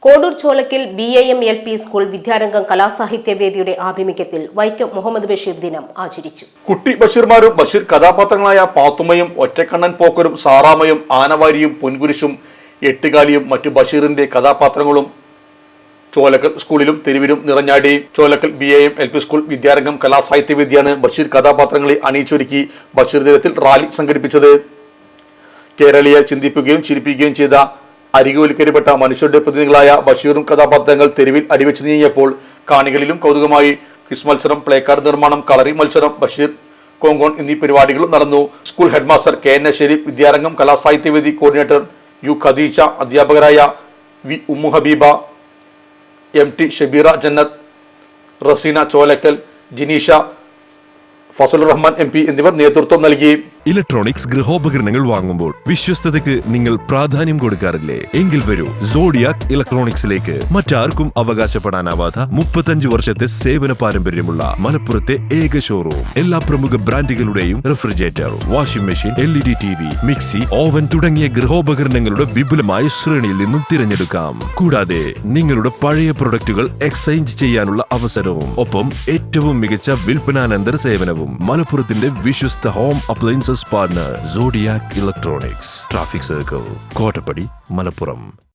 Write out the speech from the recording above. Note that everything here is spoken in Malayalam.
കോഡൂർ ചോലക്കിൽ BAM LP സ്കൂൾ വിദ്യാരംഗം കലാസാഹിത്യവേദിയുടെ ആഭിമുഖ്യത്തിൽ വൈക്കം മുഹമ്മദ് ബഷീർ ദിനം ആചരിച്ചു. കുട്ടി ബഷീർമാരും ബഷീർ കഥാപാത്രങ്ങളായ പാത്തുമ്മയും ഒറ്റക്കണ്ണൻ പോക്കരും സാറാമയും ആനവാരിയും പൊൻകുരിശും എട്ടുകാലിയും മറ്റു ബഷീറിന്റെ കഥാപാത്രങ്ങളും ചോലക്കൽ സ്കൂളിലും തെരുവിലും നിറഞ്ഞാടി. Cholakkal BAM LP school Vidyarangam കലാസാഹിത്യവേദിയാണ് ബഷീർ കഥാപാത്രങ്ങളെ അണിയിച്ചൊരുക്കി ബഷീർ ദിനത്തിൽ റാലി സംഘടിപ്പിച്ചത്. കേരളീയെ ചിന്തിപ്പിക്കുകയും ചിരിപ്പിക്കുകയും ചെയ്ത അരികുവൽക്കരിക്കപ്പെട്ട മനുഷ്യരുടെ പ്രതിനിധികളായ ബഷീറും കഥാപാത്രങ്ങൾ തെരുവിൽ അടിവെച്ച് നീങ്ങിയപ്പോൾ കാണികളിലും കൗതുകമായി ക്വിസ് മത്സരം, പ്ലേകാർഡ് നിർമ്മാണം, കളറിംഗ് മത്സരം, ബഷീർ കോങ്കോൺ എന്നീ പരിപാടികളും നടന്നു. School headmaster KN Shareef, Vidyarangam Kalasahityavedi coordinator U Khadeeja, അധ്യാപകരായ V Ummu Habeeba, MT Shabeera Jannath, Raseena Cholakkal, Jineesha, Fazalur Rahman MP എന്നിവർ നേതൃത്വം നൽകി. ഇലക്ട്രോണിക്സ് ഗൃഹോപകരണങ്ങൾ വാങ്ങുമ്പോൾ വിശ്വസ്തതയ്ക്ക് നിങ്ങൾ പ്രാധാന്യം കൊടുക്കാറില്ലേ? എങ്കിൽ വരൂ സോഡിയാക് ഇലക്ട്രോണിക്സിലേക്ക്. മറ്റാർക്കും അവകാശപ്പെടാനാവാത്ത 35 വർഷത്തെ സേവന പാരമ്പര്യമുള്ള മലപ്പുറത്തെ ഏക ഷോറൂം. എല്ലാ പ്രമുഖ ബ്രാൻഡുകളുടെയും refrigerator, washing machine, LED TV, mixie, oven തുടങ്ങിയ ഗൃഹോപകരണങ്ങളുടെ വിപുലമായ ശ്രേണിയിൽ നിന്നും തിരഞ്ഞെടുക്കാം. കൂടാതെ നിങ്ങളുടെ പഴയ പ്രൊഡക്റ്റുകൾ എക്സ്ചേഞ്ച് ചെയ്യാനുള്ള അവസരവും ഒപ്പം ഏറ്റവും മികച്ച വിൽപ്പനാനന്തര സേവനവും. മലപ്പുറത്തിന്റെ വിശ്വസ്ത home appliances partner Zodiac electronics, traffic circle, Kottappadi, Malappuram.